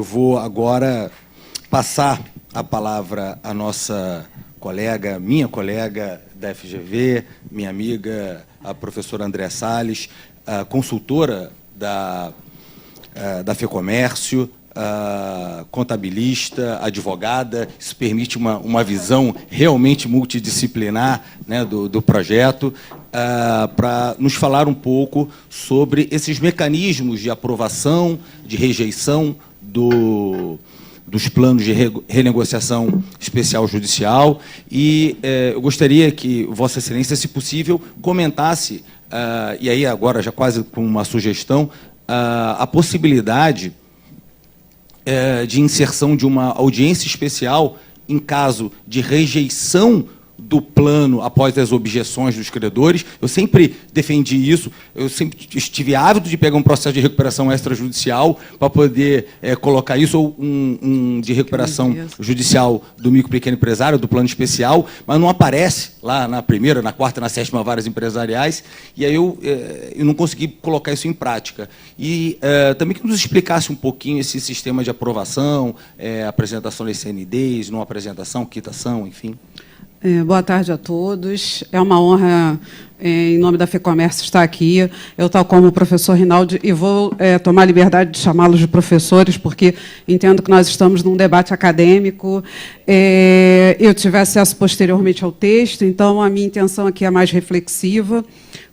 vou agora passar a palavra à nossa colega, minha colega da FGV, minha amiga, a professora Andréa Salles, consultora da FEComércio, contabilista, advogada. Isso permite uma visão realmente multidisciplinar, né, do projeto, para nos falar um pouco sobre esses mecanismos de aprovação, de rejeição dos planos de renegociação especial judicial. E eu gostaria que Vossa Excelência, se possível, comentasse, e aí agora já quase com uma sugestão, a possibilidade de inserção de uma audiência especial em caso de rejeição do plano após as objeções dos credores. Eu sempre defendi isso, eu sempre estive ávido de pegar um processo de recuperação extrajudicial para poder colocar isso, ou um de recuperação judicial do micro e pequeno empresário, do plano especial, mas não aparece lá na primeira, na quarta, na sétima varas empresariais, e aí eu não consegui colocar isso em prática. E também que nos explicasse um pouquinho esse sistema de aprovação, apresentação das CNDs, não apresentação, quitação, enfim. Boa tarde a todos. É uma honra, em nome da FEComércio, estar aqui. Eu, tal como o professor Rinaldi, e vou tomar a liberdade de chamá-los de professores, porque entendo que nós estamos num debate acadêmico. Eu tive acesso posteriormente ao texto, então a minha intenção aqui é mais reflexiva.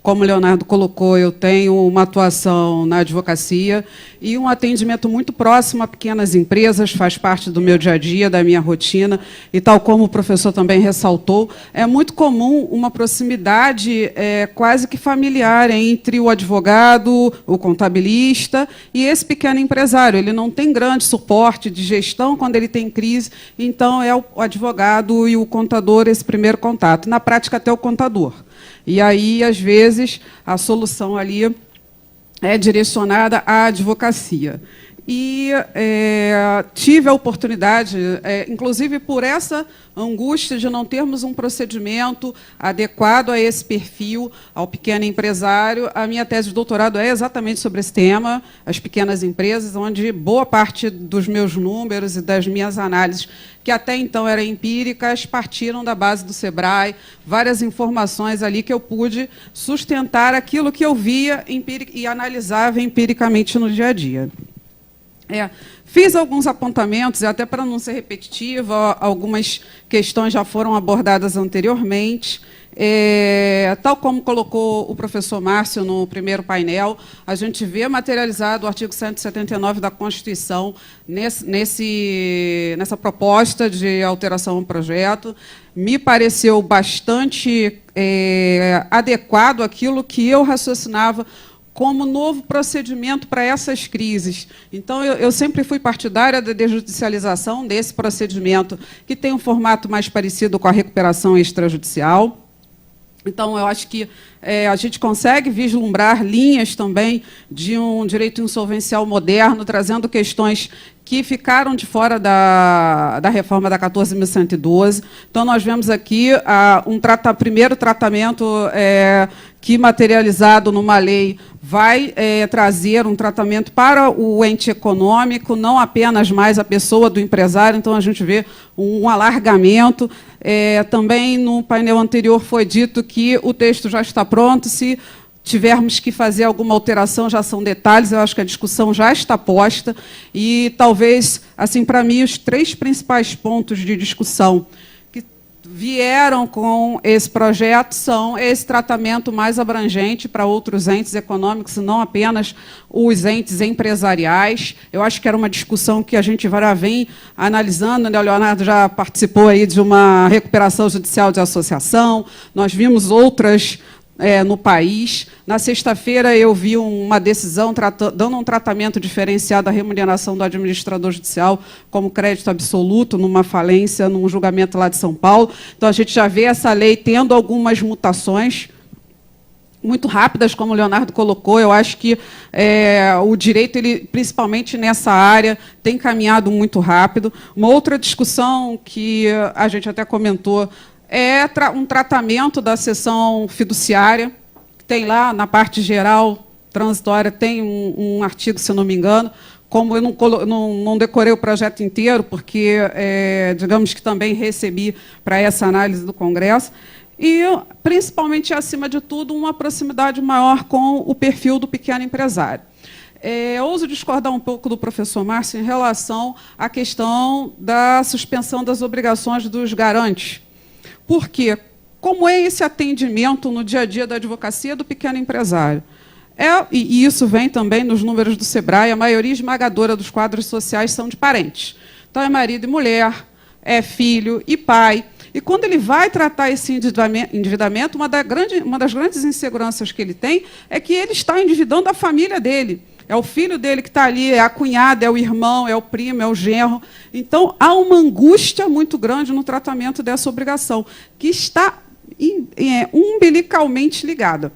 Como o Leonardo colocou, eu tenho uma atuação na advocacia e um atendimento muito próximo a pequenas empresas, faz parte do meu dia a dia, da minha rotina, e tal como o professor também ressaltou, é muito comum uma proximidade quase que familiar entre o advogado, o contabilista e esse pequeno empresário. Ele não tem grande suporte de gestão quando ele tem crise, então é o advogado e o contador esse primeiro contato, na prática até o contador. E aí, às vezes, a solução ali é direcionada à advocacia. E tive a oportunidade, inclusive por essa angústia de não termos um procedimento adequado a esse perfil, ao pequeno empresário, a minha tese de doutorado é exatamente sobre esse tema, as pequenas empresas, onde boa parte dos meus números e das minhas análises, que até então eram empíricas, partiram da base do SEBRAE, várias informações ali que eu pude sustentar aquilo que eu via e analisava empiricamente no dia a dia. Fiz alguns apontamentos, e até para não ser repetitiva, algumas questões já foram abordadas anteriormente. Tal como colocou o professor Márcio no primeiro painel, a gente vê materializado o artigo 179 da Constituição nessa proposta de alteração ao projeto. Me pareceu bastante adequado àquilo que eu raciocinava como novo procedimento para essas crises. Então, eu sempre fui partidária da desjudicialização desse procedimento, que tem um formato mais parecido com a recuperação extrajudicial. Então, eu acho que a gente consegue vislumbrar linhas também de um direito insolvencial moderno, trazendo questões que ficaram de fora da reforma da 14.112. Então, nós vemos aqui primeiro tratamento que, materializado numa lei, vai trazer um tratamento para o ente econômico, não apenas mais a pessoa do empresário. Então, a gente vê um alargamento. Também, no painel anterior, foi dito que o texto já está pronto. Se tivermos que fazer alguma alteração, já são detalhes. Eu acho que a discussão já está posta. E, talvez, assim, para mim, os 3 principais pontos de discussão que vieram com esse projeto são esse tratamento mais abrangente para outros entes econômicos, não apenas os entes empresariais. Eu acho que era uma discussão que a gente já vem analisando, né? O Leonardo já participou aí de uma recuperação judicial de associação, nós vimos outras no país. Na sexta-feira, eu vi uma decisão dando um tratamento diferenciado à remuneração do administrador judicial como crédito absoluto numa falência, num julgamento lá de São Paulo. Então, a gente já vê essa lei tendo algumas mutações muito rápidas, como o Leonardo colocou. Eu acho que o direito, principalmente nessa área, tem caminhado muito rápido. Uma outra discussão que a gente até comentou um tratamento da sessão fiduciária, que tem lá na parte geral, transitória, tem um artigo, se não me engano, como eu não decorei o projeto inteiro, porque, digamos que também recebi para essa análise do Congresso, e, principalmente, acima de tudo, uma proximidade maior com o perfil do pequeno empresário. Ouso discordar um pouco do professor Márcio em relação à questão da suspensão das obrigações dos garantes. Por quê? Como é esse atendimento no dia a dia da advocacia do pequeno empresário? E isso vem também nos números do SEBRAE, a maioria esmagadora dos quadros sociais são de parentes. Então, é marido e mulher, é filho e pai. E quando ele vai tratar esse endividamento, uma das grandes inseguranças que ele tem é que ele está endividando a família dele. É o filho dele que está ali, é a cunhada, é o irmão, é o primo, é o genro. Então, há uma angústia muito grande no tratamento dessa obrigação, que está umbilicalmente ligada.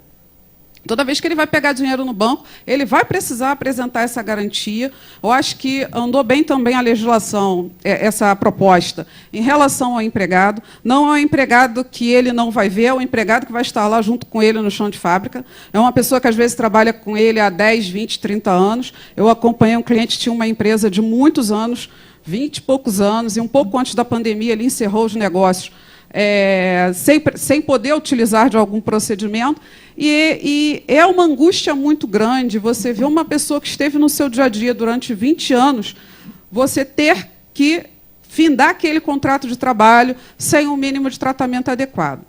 Toda vez que ele vai pegar dinheiro no banco, ele vai precisar apresentar essa garantia. Eu acho que andou bem também a legislação, essa proposta, em relação ao empregado. Não é o empregado que ele não vai ver, é o empregado que vai estar lá junto com ele no chão de fábrica. É uma pessoa que, às vezes, trabalha com ele há 10, 20, 30 anos. Eu acompanhei um cliente que tinha uma empresa de muitos anos, 20 e poucos anos, e um pouco antes da pandemia ele encerrou os negócios, sem poder utilizar de algum procedimento. E é uma angústia muito grande você ver uma pessoa que esteve no seu dia a dia durante 20 anos, você ter que findar aquele contrato de trabalho sem um mínimo de tratamento adequado.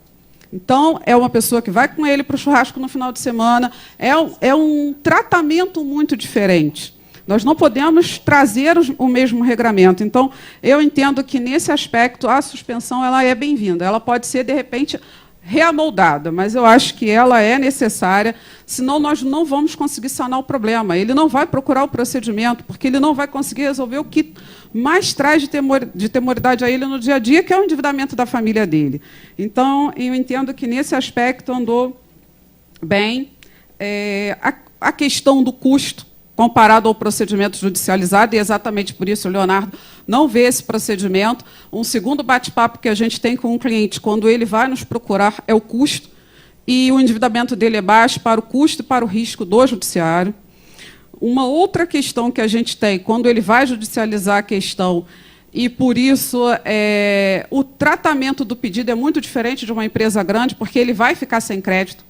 Então, é uma pessoa que vai com ele para o churrasco no final de semana, é um tratamento muito diferente. Nós não podemos trazer o mesmo regramento. Então, eu entendo que, nesse aspecto, a suspensão ela é bem-vinda. Ela pode ser, de repente, reamoldada, mas eu acho que ela é necessária, senão nós não vamos conseguir sanar o problema. Ele não vai procurar o procedimento, porque ele não vai conseguir resolver o que mais traz de temoridade a ele no dia a dia, que é o endividamento da família dele. Então, eu entendo que, nesse aspecto, andou bem. A questão do custo, comparado ao procedimento judicializado, e exatamente por isso o Leonardo não vê esse procedimento. Um segundo bate-papo que a gente tem com um cliente, quando ele vai nos procurar, é o custo, e o endividamento dele é baixo para o custo e para o risco do judiciário. Uma outra questão que a gente tem, quando ele vai judicializar a questão, e, por isso, o tratamento do pedido é muito diferente de uma empresa grande, porque ele vai ficar sem crédito.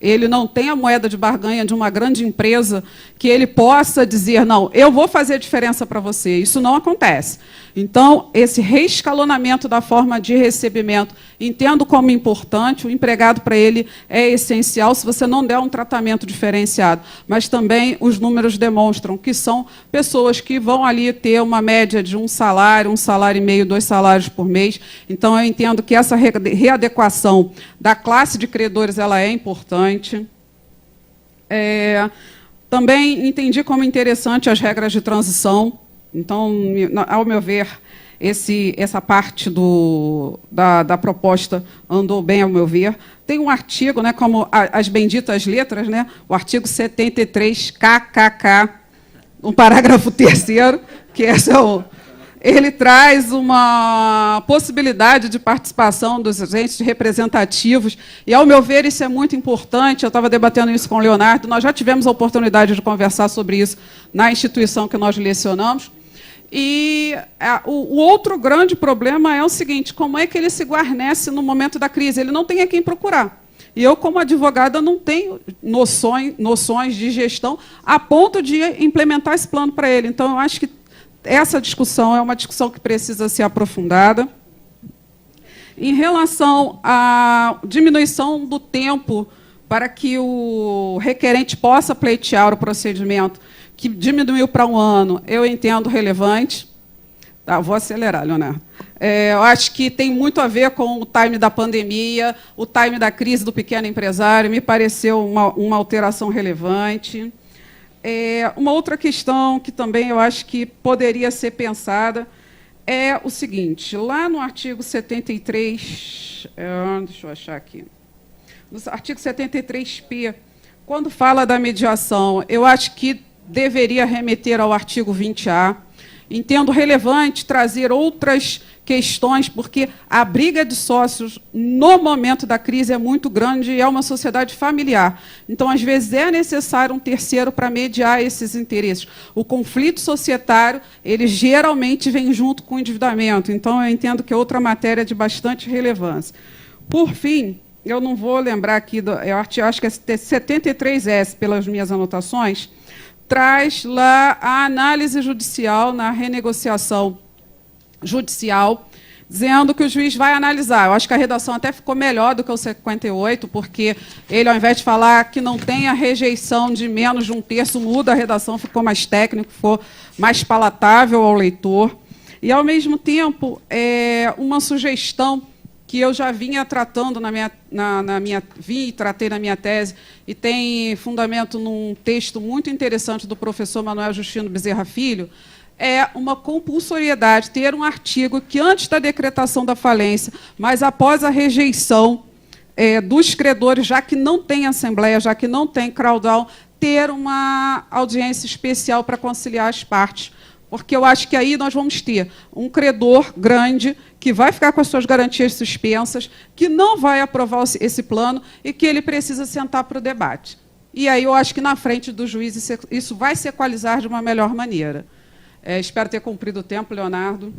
Ele não tem a moeda de barganha de uma grande empresa que ele possa dizer, não, eu vou fazer a diferença para você. Isso não acontece. Então, esse reescalonamento da forma de recebimento, entendo como importante, o empregado, para ele, é essencial se você não der um tratamento diferenciado. Mas também os números demonstram que são pessoas que vão ali ter uma média de um salário e meio, 2 salários por mês. Então, eu entendo que essa readequação da classe de credores ela é importante. Também entendi como interessante as regras de transição. Então, ao meu ver, essa parte da proposta andou bem, ao meu ver. Tem um artigo, né, como as benditas letras, né, o artigo 73, KKK, no parágrafo 3º, que ele traz uma possibilidade de participação dos agentes representativos, e, ao meu ver, isso é muito importante. Eu estava debatendo isso com o Leonardo, nós já tivemos a oportunidade de conversar sobre isso na instituição que nós lecionamos. E o outro grande problema é o seguinte, como é que ele se guarnece no momento da crise? Ele não tem a quem procurar. E eu, como advogada, não tenho noções de gestão a ponto de implementar esse plano para ele. Então, eu acho que essa discussão é uma discussão que precisa ser aprofundada. Em relação à diminuição do tempo para que o requerente possa pleitear o procedimento, que diminuiu para 1 ano, eu entendo relevante. Tá, vou acelerar, Leonardo. Eu acho que tem muito a ver com o time da pandemia, o time da crise do pequeno empresário, me pareceu uma alteração relevante. Uma outra questão que também eu acho que poderia ser pensada é o seguinte, lá no artigo 73, deixa eu achar aqui, no artigo 73P, quando fala da mediação, eu acho que deveria remeter ao artigo 20A. entendo relevante trazer outras questões, porque a briga de sócios no momento da crise é muito grande e é uma sociedade familiar. Então, às vezes, é necessário um terceiro para mediar esses interesses. O conflito societário, ele geralmente vem junto com o endividamento. Então, eu entendo que é outra matéria de bastante relevância. Por fim, eu não vou lembrar aqui, eu acho que é 73S, pelas minhas anotações, traz lá a análise judicial na renegociação judicial, dizendo que o juiz vai analisar. Eu acho que a redação até ficou melhor do que o 58, porque ele, ao invés de falar que não tem a rejeição de menos de um terço, muda a redação, ficou mais técnico, ficou mais palatável ao leitor. E, ao mesmo tempo, uma sugestão que eu já vinha tratando tratei na minha tese, e tem fundamento num texto muito interessante do professor Manuel Justino Bezerra Filho, é uma compulsoriedade, ter um artigo que, antes da decretação da falência, mas após a rejeição dos credores, já que não tem assembleia, já que não tem crowddown, ter uma audiência especial para conciliar as partes. Porque eu acho que aí nós vamos ter um credor grande que vai ficar com as suas garantias suspensas, que não vai aprovar esse plano e que ele precisa sentar para o debate. E aí eu acho que, na frente do juiz, isso vai se equalizar de uma melhor maneira. Espero ter cumprido o tempo, Leonardo.